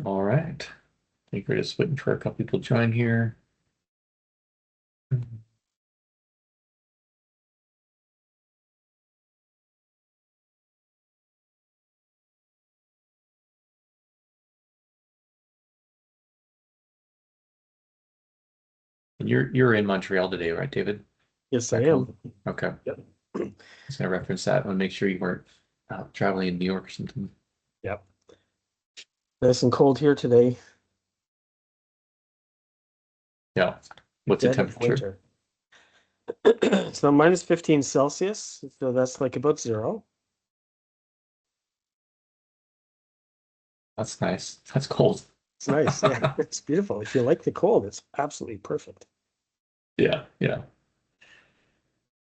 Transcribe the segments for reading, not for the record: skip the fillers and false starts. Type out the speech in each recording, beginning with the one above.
All right. I think we're just waiting for a couple people to join here. And you're in Montreal today, right, David? Yes, I Back am. home. Okay. Yep. Just gonna reference that. I want to make sure you weren't traveling in New York or something. Yep. Nice and cold here today. Yeah. What's the Dead of temperature? winter. So minus 15 Celsius. So that's like about zero. That's nice. That's cold. It's nice. Yeah, it's beautiful. If you like the cold, it's absolutely perfect. Yeah, yeah.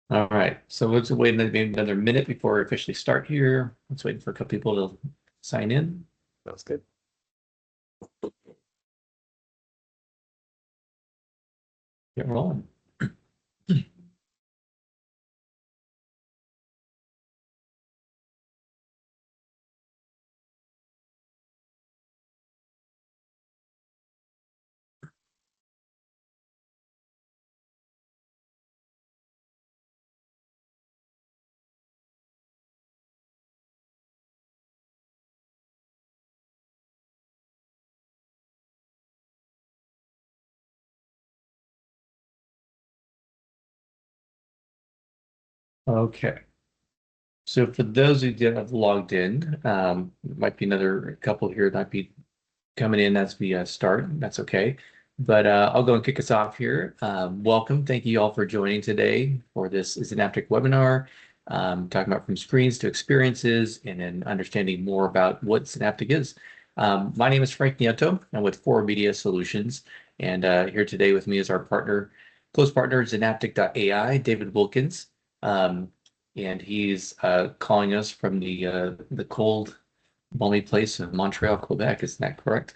All right. So let's wait maybe another minute before we officially start here. Let's wait for a couple people to sign in. That's good. Get rolling. Okay. So for those who did have logged in, might be another couple here that might be coming in as we start. That's okay. But I'll go and kick us off here. Welcome. Thank you all for joining today for this Zenapptic webinar, talking about from screens to experiences and then understanding more about what Zenapptic is. My name is Frank Nieto. I'm with Four Media Solutions. And here today with me is our partner, close partner, Zenapptic.ai, David Wilkins. And he's calling us from the cold, balmy place of Montreal, Quebec. Isn't that correct?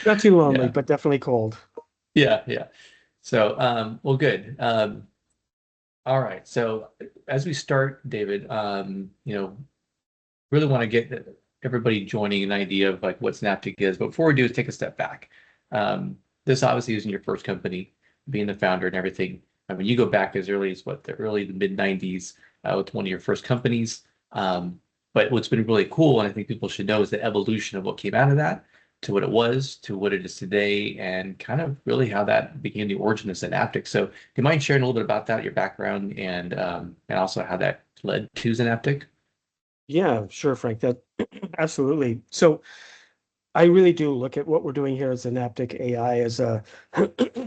Not too lonely, Yeah, but definitely cold. yeah, yeah. So, well, good. All right. So, as we start, David, really want to get everybody joining an idea of like what Synaptic is. But before we do, is take a step back. This obviously isn't your first company, being the founder and everything. I mean, you go back as early as what the mid '90s with one of your first companies. But what's been really cool, and I think people should know, is the evolution of what came out of that to what it was to what it is today, and kind of really how that became the origin of Synaptic. So, do you mind sharing a little bit about that, your background, and also how that led to Synaptic? Yeah, sure, Frank. That absolutely. So I really do look at what we're doing here as Zenapptic AI as a,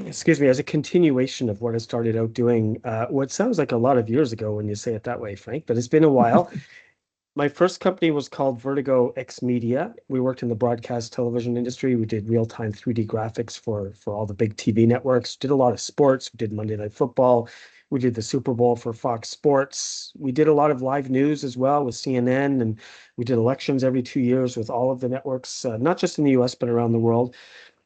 excuse me, as a continuation of what I started out doing, what sounds like a lot of years ago when you say it that way, Frank, but it's been a while. My first company was called Vertigo X Media. We worked in the broadcast television industry. We did real-time 3D graphics for all the big TV networks. Did a lot of sports. We did Monday Night Football. We did the Super Bowl for Fox Sports. We did a lot of live news as well with CNN, and we did elections every 2 years with all of the networks, not just in the US, but around the world.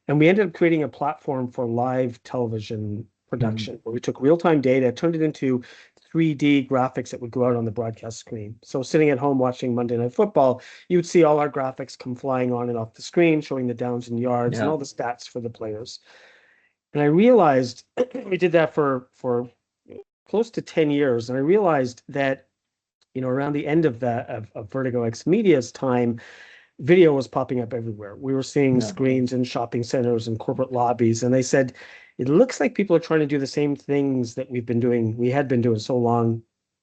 And we ended up creating a platform for live television Mm. production where we took real-time data, turned it into 3D graphics that would go out on the broadcast screen. So sitting at home watching Monday Night Football, you would see all our graphics come flying on and off the screen, showing the downs and yards and Yeah. all the stats for the players. And I realized we did that for close to 10 years. And I realized that, around the end of that of Vertigo X Media's time, video was popping up everywhere. We were seeing Yeah. screens in shopping centers and corporate lobbies, and they said, it looks like people are trying to do the same things that we had been doing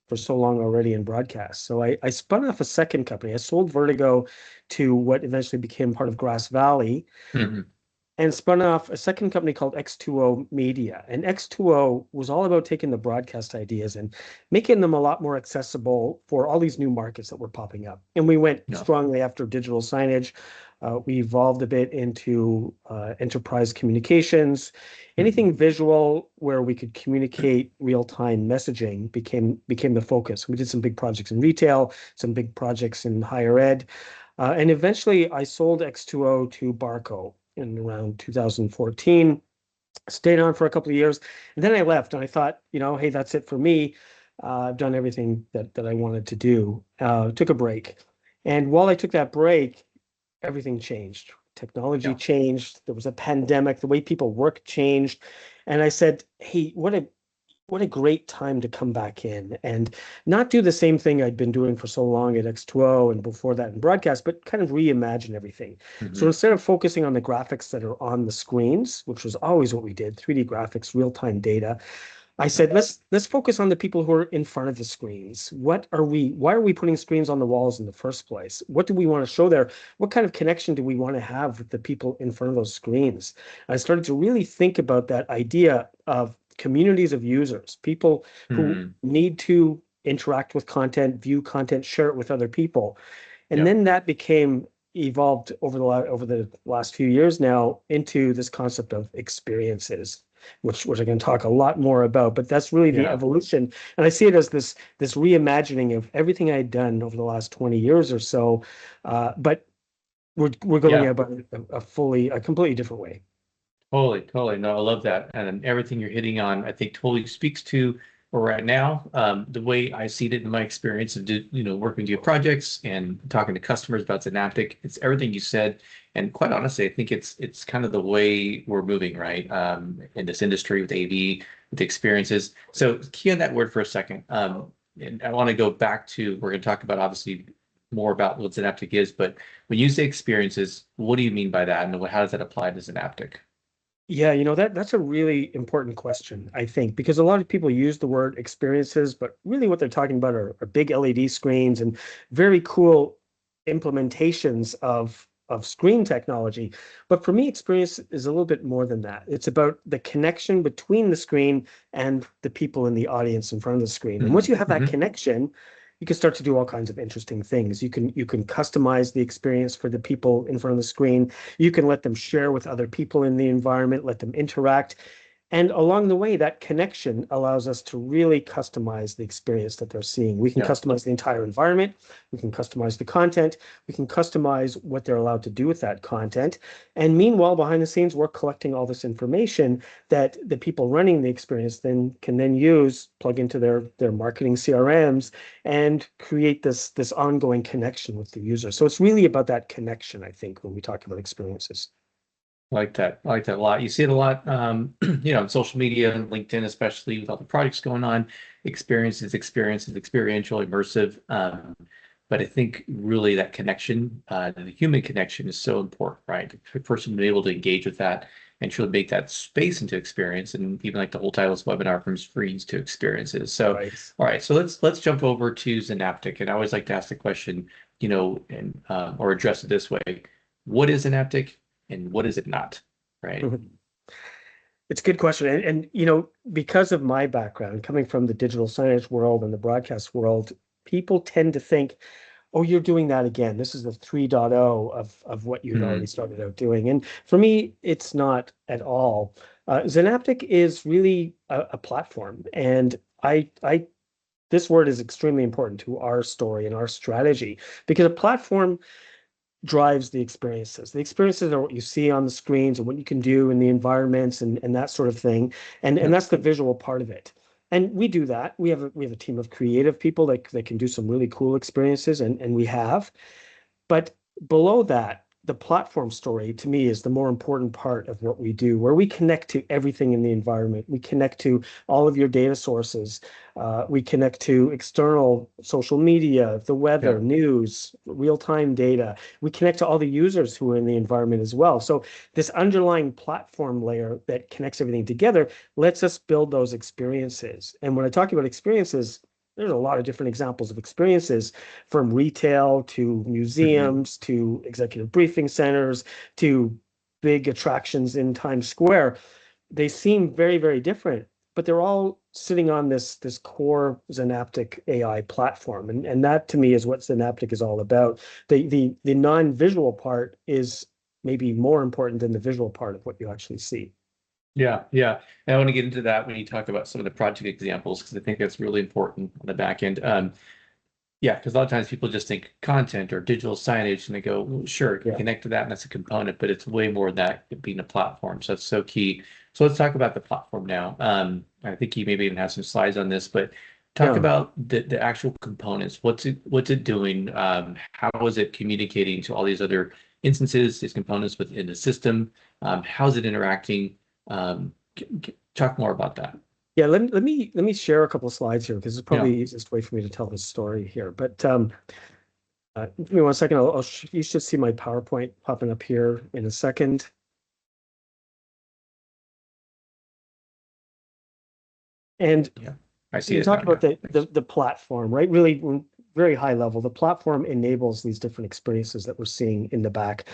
for so long already in broadcast. So I spun off a second company. I sold Vertigo to what eventually became part of Grass Valley Mhm. and spun off a second company called X2O Media. And X2O was all about taking the broadcast ideas and making them a lot more accessible for all these new markets that were popping up. And we went Yeah. strongly after digital signage. We evolved a bit into enterprise communications. Mhm. Anything visual where we could communicate real-time messaging became the focus. We did some big projects in retail, some big projects in higher ed. And eventually I sold X2O to Barco in around 2014, stayed on for a couple of years, and then I left and I thought, hey, that's it for me. I've done everything that I wanted to do. Took a break. And while I took that break, everything changed. Technology Yeah. changed. There was a pandemic. The way people work changed. And I said, hey, what a great time to come back in and not do the same thing I'd been doing for so long at X2O and before that in broadcast, but kind of reimagine everything. So Hmm. instead of focusing on the graphics that are on the screens, which was always what we did, 3D graphics, real-time data, I said, let's focus on the people who are in front of the screens. Why are we putting screens on the walls in the first place? What do we want to show there? What kind of connection do we want to have with the people in front of those screens? I started to really think about that idea of communities of users, people who Hmm. need to interact with content, view content, share it with other people. And Yep. then that became evolved over the last few years now into this concept of experiences, which I can talk a lot more about. But that's really the Yeah. evolution, and I see it as this reimagining of everything I'd done over the last 20 years or so. But we're going Yeah. about it a completely different way. Totally, totally. No, I love that. And everything you're hitting on, I think totally speaks to where we're at now. The way I see it in my experience of, working with projects and talking to customers about Synaptic, it's everything you said. And quite honestly, I think it's kind of the way we're moving, right? In this industry with AV, with experiences. So key on that word for a second. And I want to go back to, we're going to talk about obviously more about what Synaptic is, but when you say experiences, what do you mean by that? And how does that apply to Synaptic? Yeah, that's a really important question, I think, because a lot of people use the word experiences, but really what they're talking about are big LED screens and very cool implementations of screen technology. But for me, experience is a little bit more than that. It's about the connection between the screen and the people in the audience in front of the screen. And once Hmm. you have that Hmm. connection, you can start to do all kinds of interesting things. You can customize the experience for the people in front of the screen. You can let them share with other people in the environment, let them interact. And along the way, that connection allows us to really customize the experience that they're seeing. We can Yeah. customize the entire environment. We can customize the content. We can customize what they're allowed to do with that content. And meanwhile, behind the scenes, we're collecting all this information that the people running the experience can use, plug into their marketing CRMs, and create this ongoing connection with the user. So it's really about that connection, I think, when we talk about experiences. I like that. I like that a lot. You see it a lot, on social media and LinkedIn, especially with all the projects going on, experiences, experiential, immersive. But I think really that connection, the human connection is so important, right? The person being able to engage with that and truly make that space into experience, and even like the whole title of this webinar, from screens to experiences. So, Right. all right, so let's jump over to Synaptic. And I always like to ask the question, and or address it this way: what is Synaptic? And what is it not, right? It's a good question. And because of my background, coming from the digital signage world and the broadcast world, people tend to think, oh, you're doing that again. This is the 3.0 of what you'd already Hmm. started out doing. And for me, it's not at all. Zenapptic is really a platform. And this word is extremely important to our story and our strategy because a platform drives the experiences. The experiences are what you see on the screens and what you can do in the environments and that sort of thing. And Yep. that's the visual part of it. And we do that. We have a team of creative people that can do some really cool experiences, and we have. But below that, the platform story to me is the more important part of what we do, where we connect to everything in the environment. We connect to all of your data sources. We connect to external social media, the weather, Yep. news, real-time data. We connect to all the users who are in the environment as well. So this underlying platform layer that connects everything together lets us build those experiences. And when I talk about experiences, there's a lot of different examples of experiences from retail to Hmm. museums to executive briefing centers to big attractions in Times Square. They seem very, very different, but they're all sitting on this core Zenapptic AI platform. And that to me is what Zenapptic is all about. The non-visual part is maybe more important than the visual part of what you actually see. Yeah, yeah. And I want to get into that when you talk about some of the project examples, because I think that's really important on the back end. Yeah, because a lot of times people just think content or digital signage and they go, well, sure, it can Yeah. connect to that and that's a component, but it's way more than that, it being a platform. So that's so key. So let's talk about the platform now. I think you maybe even have some slides on this, but talk Yeah. about the actual components. What's it doing? How is it communicating to all these other instances, these components within the system. How's it interacting? Talk more about that. Yeah, let me share a couple of slides here because it's probably Yeah. the easiest way for me to tell this story here. But give me one second. You should see my PowerPoint popping up here in a second. And Yeah, I see you it now. talked Yeah. about the, Thanks. the the platform, right? Really, very high level. The platform enables these different experiences that we're seeing in the back.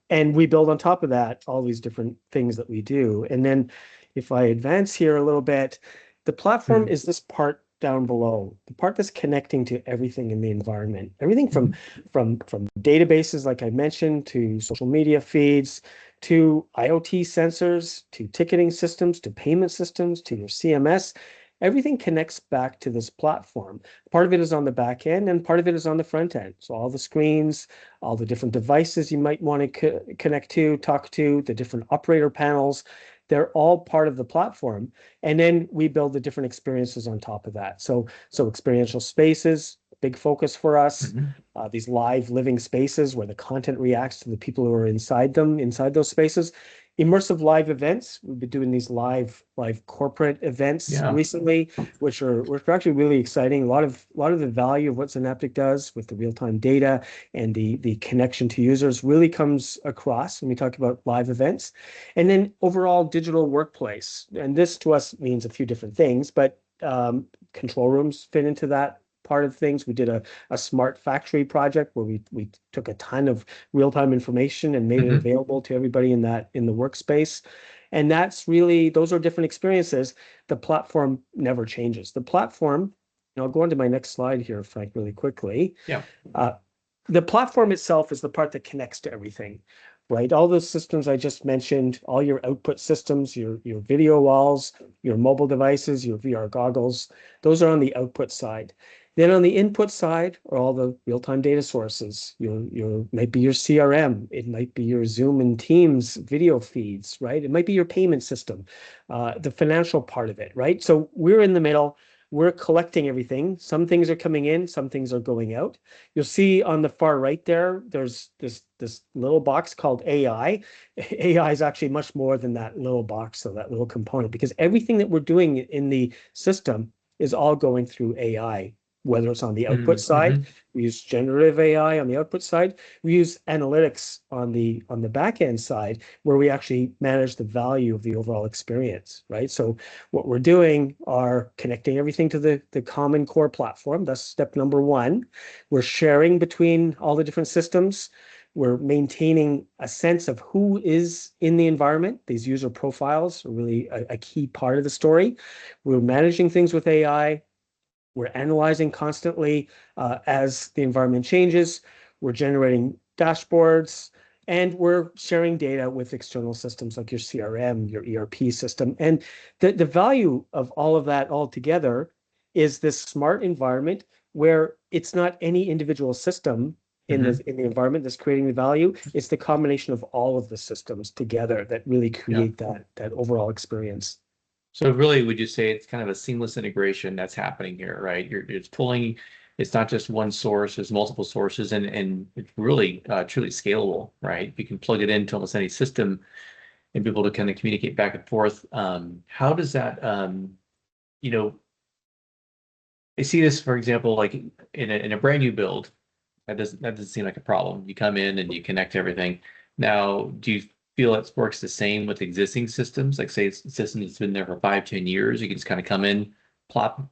And we build on top of that all these different things that we do. And then if I advance here a little bit, the platform Mhm. is this part down below, the part that's connecting to everything in the environment. Everything from Mhm. from databases, like I mentioned, to social media feeds, to IoT sensors, to ticketing systems, to payment systems, to your CMS. Everything connects back to this platform. Part of it is on the back end and part of it is on the front end. So all the screens, all the different devices you might want to connect to, talk to, the different operator panels, they're all part of the platform. And then we build the different experiences on top of that. So experiential spaces, big focus for us. Mhm. These live living spaces where the content reacts to the people who are inside them, inside those spaces. Immersive live events. We've been doing these live corporate events Yeah. recently, which are actually really exciting. A lot of the value of what Zenapptic does with the real-time data and the connection to users really comes across when we talk about live events. And then overall digital workplace. And this to us means a few different things, but control rooms fit into that part of things. We did a smart factory project where we took a ton of real-time information and made it Hmm. available to everybody in the workspace. And that's really, those are different experiences. The platform never changes. The platform, and I'll go on to my next slide here, Frank, really quickly. Yeah. Uh, the platform itself is the part that connects to everything, right? All those systems I just mentioned, all your output systems, your video walls, your mobile devices, your VR goggles, those are on the output side. Then on the input side are all the real-time data sources. Your might be your CRM, it might be your Zoom and Teams video feeds, right? It might be your payment system, the financial part of it, right? So we're in the middle. We're collecting everything. Some things are coming in, some things are going out. You'll see on the far right there, there's this little box called AI. AI is actually much more than that little box, so that little component, because everything that we're doing in the system is all going through AI, whether it's on the output side, Mm-hmm. we use generative AI on the output side, we use analytics on the back end side, where we actually manage the value of the overall experience, right? So what we're doing are connecting everything to the common core platform. That's step number one. We're sharing between all the different systems. We're maintaining a sense of who is in the environment. These user profiles are really a key part of the story. We're managing things with AI. We're analyzing constantly as the environment changes. We're generating dashboards, and we're sharing data with external systems like your CRM, your ERP system. And the value of all of that all together is this smart environment where it's not any individual system in Hmm. the environment that's creating the value. It's the combination of all of the systems together that really Yeah. create that overall experience. So really, would you say it's kind of a seamless integration that's happening here, right? It's pulling, it's not just one source, there's multiple sources, and it's really truly scalable, right? You can plug it into almost any system and be able to kind of communicate back and forth. How does that, you know, I see this, for example, like in a brand new build. That doesn't seem like a problem. You come in and you connect everything. Now, do you feel it works the same with existing systems? Like say it's a system that's been there for 5, 10 years, you can just kind of come in, plop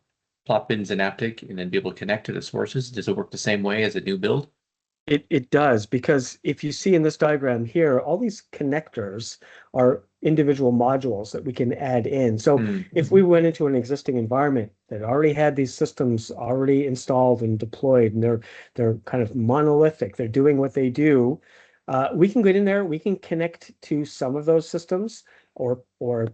plop in Synaptic and then be able to connect to the sources. Does it work the same way as a new build? It does, because if you see in this diagram here, all these connectors are individual modules that we can add in. So if Mm-hmm. we went into an existing environment that already had these systems already installed and deployed, and they're kind of monolithic, they're doing what they do, we can get in there, we can connect to some of those systems or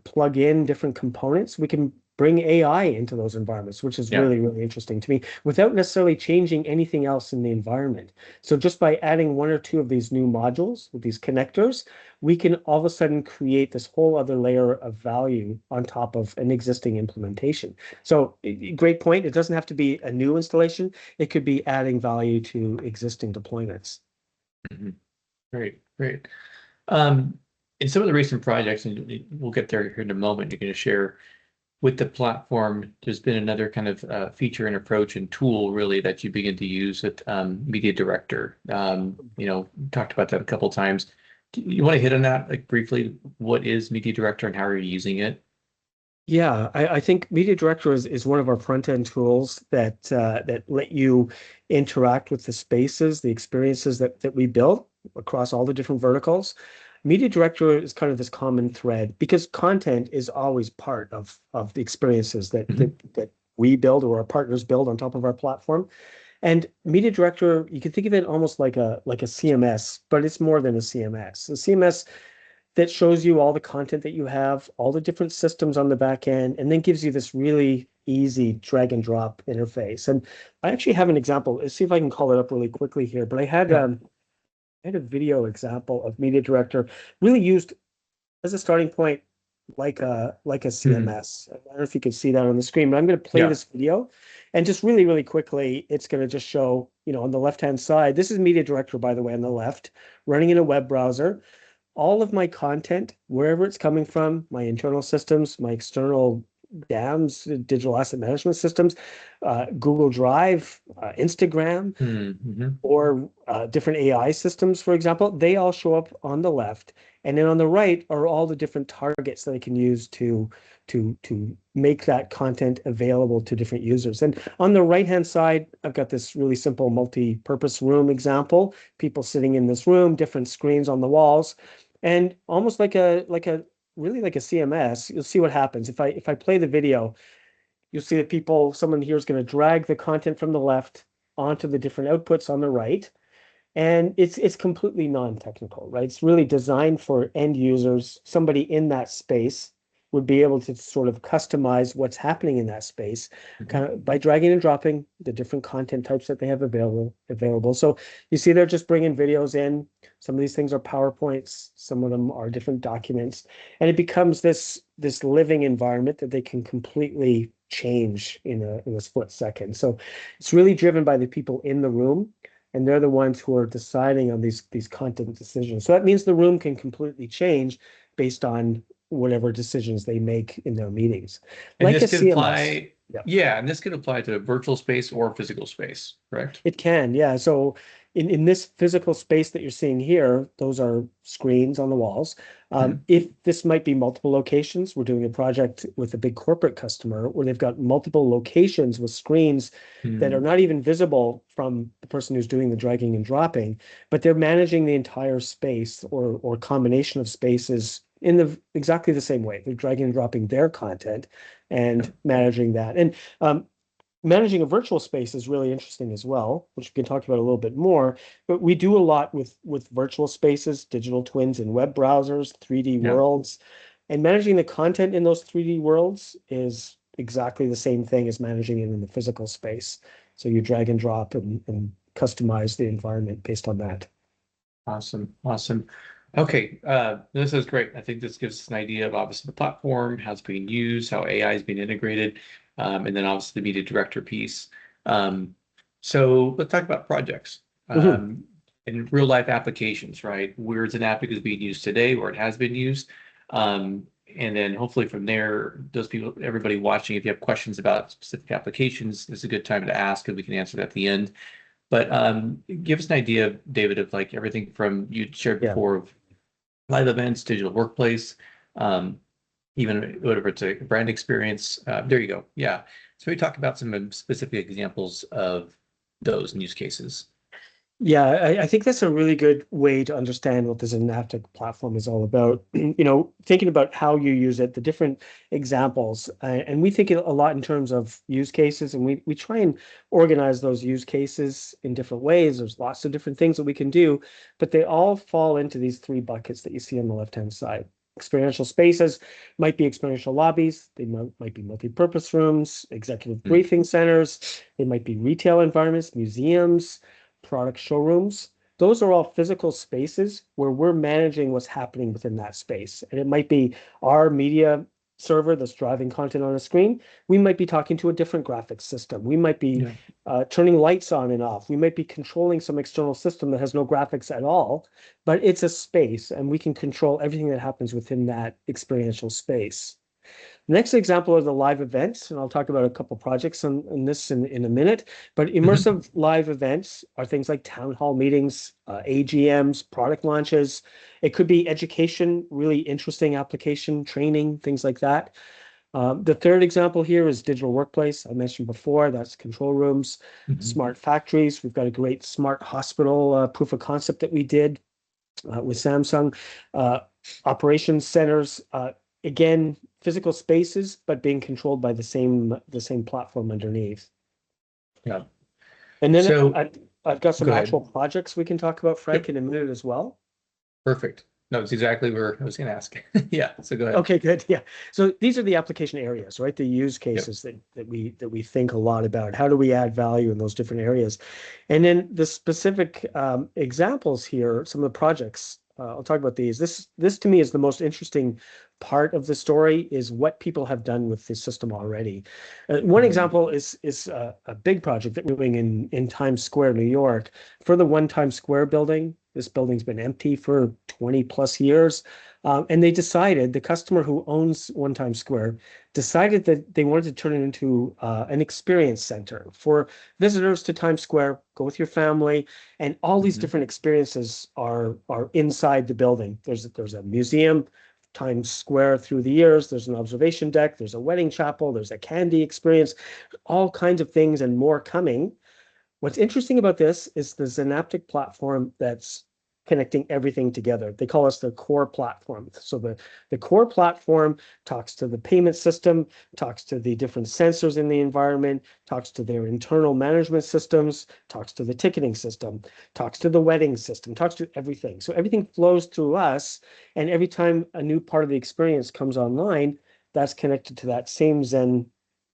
plug in different components. We can bring AI into those environments, which is Yeah. really, really interesting to me, without necessarily changing anything else in the environment. So just by adding one or two of these new modules with these connectors, we can all of a sudden create this whole other layer of value on top of an existing implementation. So great point. It doesn't have to be a new installation. It could be adding value to existing deployments. Mhm. Great, great. Um, in some of the recent projects, and we'll get there here in a moment, you're going to share with the platform, there's been another kind of feature and approach and tool really that you begin to use at Media Director. Talked about that a couple of times. Do you want to hit on that like briefly? What is Media Director and how are you using it? Yeah, I think Media Director is one of our front-end tools that let you interact with the spaces, the experiences that we built across all the different verticals. Media Director is kind of this common thread because content is always part of the experiences Mhm. that we build or our partners build on top of our platform. And Media Director, you can think of it almost like a CMS, but it's more than a CMS. A CMS that shows you all the content that you have, all the different systems on the back end, and then gives you this really easy drag and drop interface. And I actually have an example. Let's see if I can call it up really quickly here. But Yeah. I had a video example of Media Director really used as a starting point, like a Hmm. CMS. I don't know if you can see that on the screen, but I'm going to play Yeah. this video, and just really, really quickly, it's going to just show, on the left-hand side. This is Media Director, by the way, on the left, running in a web browser. All of my content, wherever it's coming from, my internal systems, my external DAMs, digital asset management systems, Google Drive, Instagram, Mm-hmm. or different AI systems, for example, they all show up on the left. And then on the right are all the different targets that I can use to make that content available to different users. And on the right-hand side, I've got this really simple multi-purpose room example, people sitting in this room, different screens on the walls, and almost like a really like a CMS. You'll see what happens. If I play the video, you'll see that someone here is going to drag the content from the left onto the different outputs on the right. And it's completely non-technical, right? It's really designed for end users. Somebody in that space would be able to sort of customize what's happening in that space, kind of by dragging and dropping the different content types that they have available. So you see they're just bringing videos in. Some of these things are PowerPoints, some of them are different documents, and it becomes this living environment that they can completely change in a split second. So it's really driven by the people in the room, and they're the ones who are deciding on these content decisions. So that means the room can completely change based on whatever decisions they make in their meetings, And like this a could CMS. apply, Yeah. yeah, and this could apply to virtual space or physical space, correct? It can, yeah. So in this physical space that you're seeing here, those are screens on the walls. Mhm. If this might be multiple locations, we're doing a project with a big corporate customer where they've got multiple locations with screens that are Hmm. not even visible from the person who's doing the dragging and dropping, but they're managing the entire space or combination of spaces in the exactly the same way. They're dragging and dropping their content Yeah. and managing that. And managing a virtual space is really interesting as well, which we can talk about a little bit more. But we do a lot with virtual spaces, digital twins in web browsers, 3D Yeah. worlds, and managing the content in those 3D worlds is exactly the same thing as managing it in the physical space. So you drag and drop and customize the environment based on that. Awesome. Awesome. Okay. This is great. I think this gives us an idea of obviously the platform, how it's being used, how AI is being integrated, and then obviously the media director piece. Um, so let's talk about projects Mhm. and real life applications, right? Where Zenapptic is being used today, where it has been used. And then hopefully from there, those people, everybody watching, if you have questions about specific applications, this is a good time to ask and we can answer that at the end. But give us an idea, David, of like everything from you shared Yeah. before of live events, digital workplace, um, even whatever it's a brand experience. There you go. Yeah. So we talk about some specific examples of those use cases. Yeah, I think that's a really good way to understand what the Zenapptic platform is all about. Thinking about how you use it, the different examples, and we think a lot in terms of use cases, and we try and organize those use cases in different ways. There's lots of different things that we can do, but they all fall into these three buckets that you see on the left-hand side. Experiential spaces might be experiential lobbies, they might be multi-purpose rooms, executive Mm. briefing centers, they might be retail environments, museums, product showrooms. Those are all physical spaces where we're managing what's happening within that space. And it might be our media. server that's driving content on a screen. We might be talking to a different graphics system. We might be turning lights on and off. We might be controlling some external system that has no graphics at all, but it's a space and we can control everything that happens within that experiential space. The next example are the live events, and I'll talk about a couple projects on this in a minute. But immersive live events are things like town hall meetings, AGMs, product launches. It could be education, really interesting application, training, things like that. The third example here is digital workplace. I mentioned before, that's control rooms, smart factories. We've got a great smart hospital proof of concept that we did with Samsung. Operations centers, again, physical spaces, but being controlled by the same platform underneath. Yeah. And then So I've got some go actual ahead. projects we can talk about, Frank, Yep. in a minute as well. Perfect. No, it's exactly where I was going to ask. Yeah. So go ahead. Okay, good. Yeah. So these are the application areas, right? The use Yep. cases that we think a lot about. How do we add value in those different areas? And then the specific examples here, some of the projects, I'll talk about these. This to me is the most interesting part of the story is what people have done with this system already. One example is a big project that we're doing in Times Square, New York, for the One Times Square building. This building's been empty for 20 plus years. And they decided, the customer who owns One Times Square decided that they wanted to turn it into an experience center for visitors to Times Square, go with your family, and all these different experiences are inside the building. There's a museum, Times Square through the years, there's an observation deck, there's a wedding chapel, there's a candy experience, all kinds of things and more coming. What's interesting about this is the Zenapptic platform that's connecting everything together. They call us the core platform. So the core platform talks to the payment system, talks to the different sensors in the environment, talks to their internal management systems, talks to the ticketing system, talks to the wedding system, talks to everything. So everything flows through us, and every time a new part of the experience comes online, that's connected to that same Zen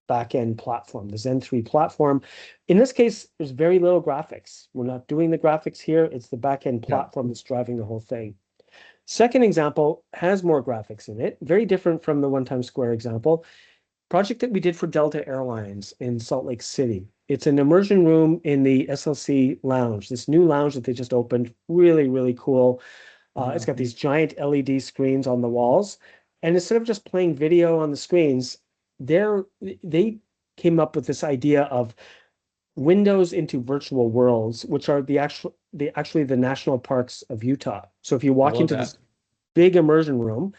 backend platform, the Zen 3 platform. In this case, there's very little graphics. We're not doing the graphics here. It's the backend platform that's driving the whole thing. Second example has more graphics in it, very different from the One Times Square example. Project that we did for Delta Airlines in Salt Lake City. It's an immersion room in the SLC lounge, this new lounge that they just opened. Really, really cool. It's got these giant LED screens on the walls. And instead of just playing video on the screens, they came up with this idea of windows into virtual worlds, which are actually the national parks of Utah. So if you walk into this big immersion room,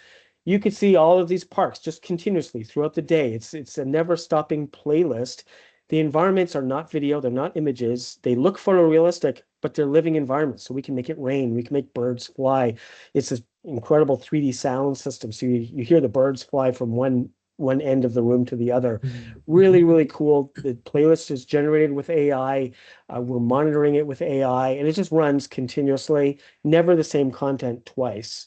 you could see all of these parks just continuously throughout the day. It's a never-stopping playlist. The environments are not video, they're not images. They look photorealistic, but they're living environments. So we can make it rain, we can make birds fly. It's this incredible 3D sound system. So you hear the birds fly from one end of the room to the other. Really, really cool. The playlist is generated with AI. We're monitoring it with AI, and it just runs continuously. Never the same content twice.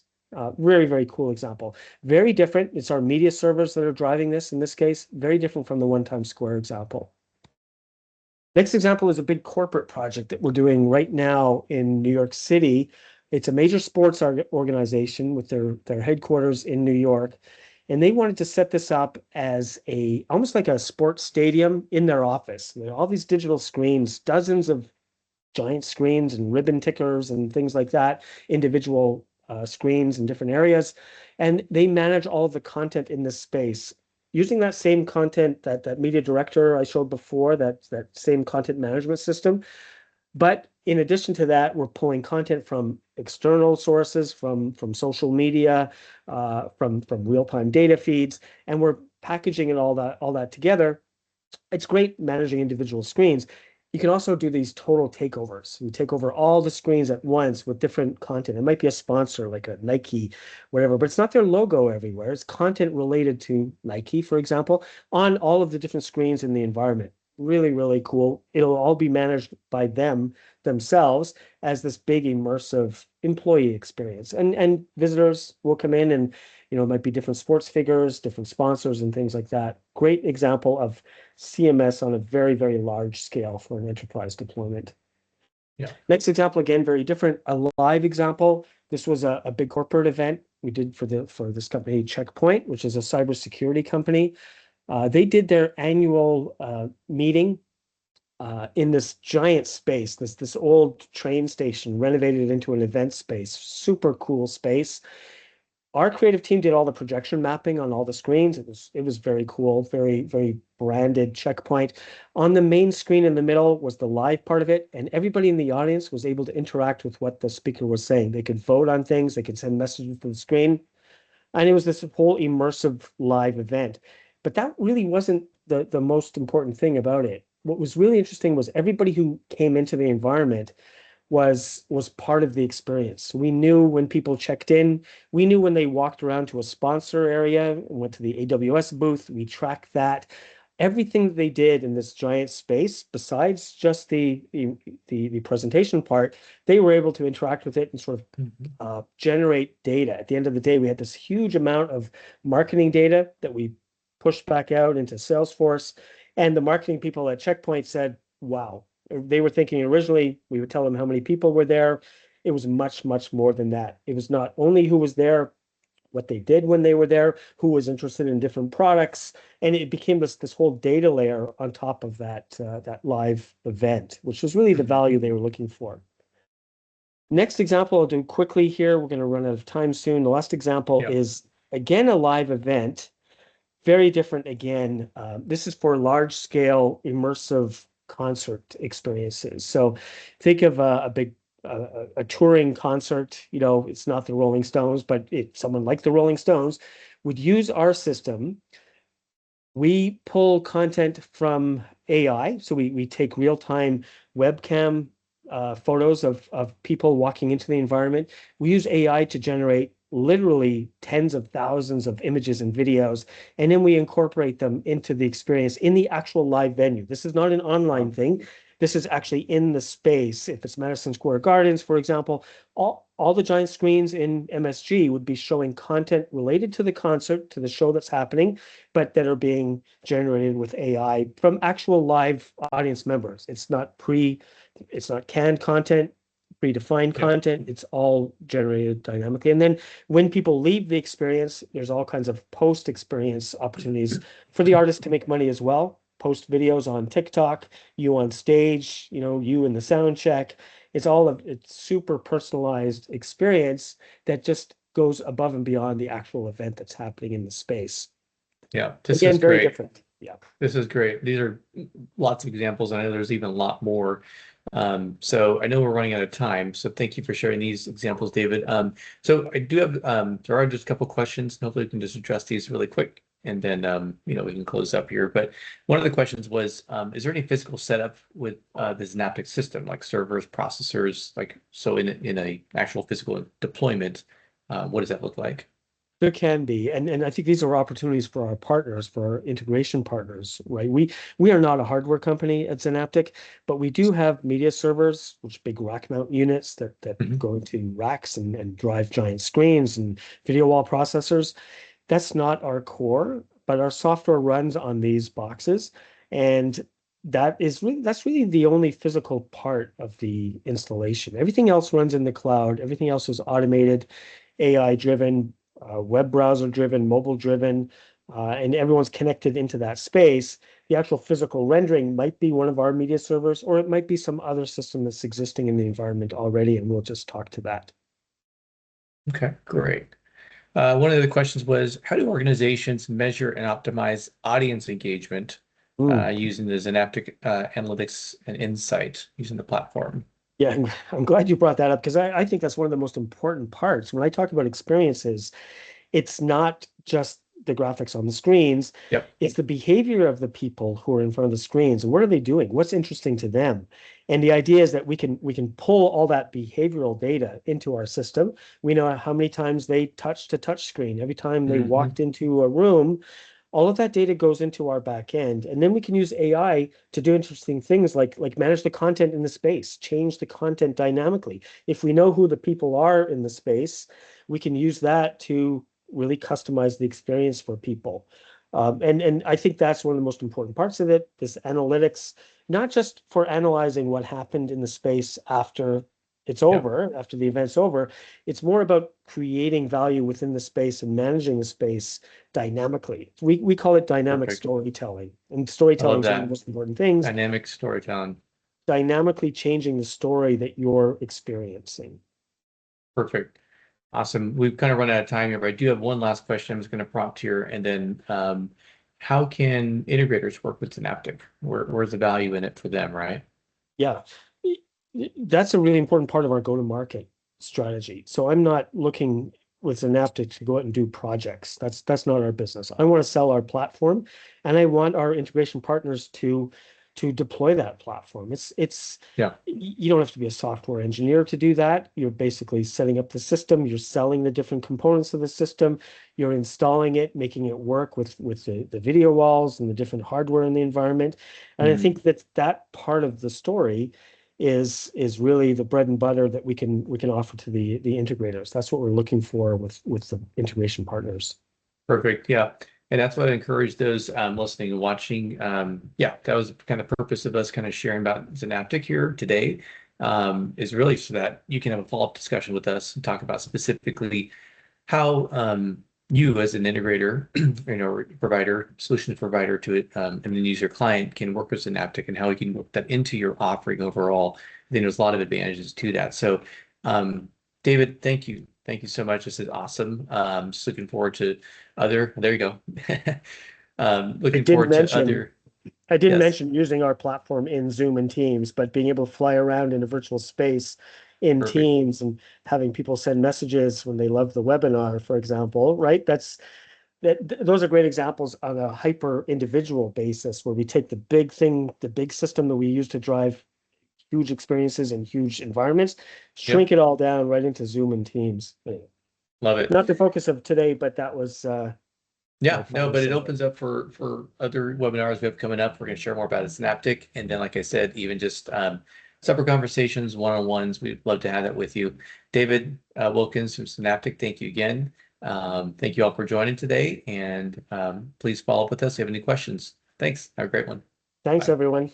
Very, very cool example. Very different. It's our media servers that are driving this in this case. Very different from the One Times Square example. Next example is a big corporate project that we're doing right now in New York City. It's a major sports organization with their headquarters in New York. And they wanted to set this up as almost like a sports stadium in their office. There are all these digital screens, dozens of giant screens and ribbon tickers and things like that, individual screens in different areas. And they manage all of the content in this space. Using that same content, that media director I showed before, that same content management system. But in addition to that, we're pulling content from external sources, from social media, from real-time data feeds, and we're packaging it all that together. It's great managing individual screens. You can also do these total takeovers. You take over all the screens at once with different content. It might be a sponsor like a Nike, whatever, but it's not their logo everywhere. It's content related to Nike, for example, on all of the different screens in the environment. Really, really cool. It'll all be managed by themselves as this big immersive employee experience. And visitors will come in and, it might be different sports figures, different sponsors and things like that. Great example of CMS on a very, very large scale for an enterprise deployment. Yeah. Next example, again, very different. A live example. This was a big corporate event. We did for this company, Checkpoint, which is a cybersecurity company. They did their annual meeting in this giant space, this old train station, renovated into an event space. Super cool space. Our creative team did all the projection mapping on all the screens. It was very cool, very branded Checkpoint. On the main screen in the middle was the live part of it, and everybody in the audience was able to interact with what the speaker was saying. They could vote on things, they could send messages to the screen, and it was this whole immersive live event. But that really wasn't the most important thing about it. What was really interesting was everybody who came into the environment was part of the experience. We knew when people checked in, we knew when they walked around to a sponsor area and went to the AWS booth, we tracked that. Everything that they did in this giant space, besides just the presentation part, they were able to interact with it and sort of generate data. At the end of the day, we had this huge amount of marketing data that we pushed back out into Salesforce. And the marketing people at Checkpoint said, wow, they were thinking originally we would tell them how many people were there. It was much, much more than that. It was not only who was there, what they did when they were there, who was interested in different products, and it became this whole data layer on top of that live event, which was really the value they were looking for. Next example I'll do quickly here. We're going to run out of time soon. The last example is again a live event, very different again. This is for large scale immersive concert experiences. So think of a big a touring concert. It's not the Rolling Stones, but someone like the Rolling Stones would use our system. We pull content from AI, so we take real-time webcam photos of people walking into the environment. We use AI to generate literally tens of thousands of images and videos, and then we incorporate them into the experience in the actual live venue. This is not an online thing. This is actually in the space. If it's Madison Square Gardens, for example, all the giant screens in MSG would be showing content related to the concert, to the show that's happening, but that are being generated with AI from actual live audience members. It's not canned content, predefined content. It's all generated dynamically. And then when people leave the experience, there's all kinds of post-experience opportunities for the artist to make money as well. Post videos on TikTok, you on stage, you in the sound check. It's super personalized experience that just goes above and beyond the actual event that's happening in the space. Yeah, this Again, is very great. different. Yeah. This is great. These are lots of examples. I know there's even a lot more. So I know we're running out of time. So thank you for sharing these examples, David. So I do have, there are just a couple questions. Hopefully we can just address these really quick and then, we can close up here. But one of the questions was, is there any physical setup with the Zenapptic system, like servers, processors, like, so in a actual physical deployment, what does that look like? There can be, and I think these are opportunities for our partners, for our integration partners, right? We are not a hardware company at Zenapptic, but we do have media servers, which big rack mount units that go into racks and drive giant screens and video wall processors. That's not our core, but our software runs on these boxes, and that's really the only physical part of the installation. Everything else runs in the cloud. Everything else is automated, AI driven, web browser driven, mobile driven, and everyone's connected into that space. The actual physical rendering might be one of our media servers, or it might be some other system that's existing in the environment already, and we'll just talk to that. Okay, great. One of the questions was, how do organizations measure and optimize audience engagement using the Zenapptic analytics and insight using the platform? Yeah, I'm glad you brought that up because I think that's one of the most important parts. When I talk about experiences, it's not just the graphics on the screens. Yep. It's the behavior of the people who are in front of the screens and what are they doing? What's interesting to them? And the idea is that we can pull all that behavioral data into our system. We know how many times they touched a touch screen, every time they walked into a room. All of that data goes into our back end, and then we can use AI to do interesting things like manage the content in the space, change the content dynamically. If we know who the people are in the space, we can use that to really customize the experience for people. And I think that's one of the most important parts of it, this analytics, not just for analyzing what happened in the space after it's Yeah, over, after the event's over. It's more about creating value within the space and managing the space dynamically. We call it dynamic perfect. storytelling. And I storytelling love is one of the that. most important things, Dynamic storytelling. dynamically changing the story that you're experiencing. Perfect. Awesome. We've kind of run out of time here, but I do have one last question I'm just going to prompt here. And then how can integrators work with Synaptic? Where's the value in it for them, right? Yeah. That's a really important part of our go-to-market strategy. So I'm not looking with Zenapptic to go out and do projects. That's not our business. I want to sell our platform, and I want our integration partners to deploy that platform. It's Yeah. you don't have to be a software engineer to do that. You're basically setting up the system, you're selling the different components of the system, you're installing it, making it work with the video walls and the different hardware in the environment. And I Mhm. think that that part of the story is really the bread and butter that we can offer to the integrators. That's what we're looking for with the integration partners. Perfect. Yeah. And that's what I encourage those listening and watching. Yeah, that was kind of the purpose of us kind of sharing about Synaptic here today, is really so that you can have a follow-up discussion with us and talk about specifically how you as an integrator, provider, solutions provider to it, and then user client can work with Synaptic and how we can work that into your offering overall. I think there's a lot of advantages to that. So, David, thank you. Thank you so much. This is awesome. Just looking forward to there you go. I Looking did forward to mention other, I didn't yes, mention using our platform in Zoom and Teams, but being able to fly around in a virtual space in perfect. Teams and having people send messages when they love the webinar, for example, right? Those are great examples on a hyper individual basis where we take the big thing, the big system that we use to drive huge experiences and huge environments, shrink Yep, it all down right into Zoom and Teams. love it. Not the focus of today, but that was my Yeah, no, final but it say there. opens up for other webinars we have coming up. We're going to share more about it, Synaptic, and then, like I said, even just separate conversations, one-on-ones. We'd love to have that with you, David Wilkins from Synaptic. Thank you again. Thank you all for joining today, and please follow up with us if you have any questions. Thanks. Have a great one. Thanks, Bye. everyone.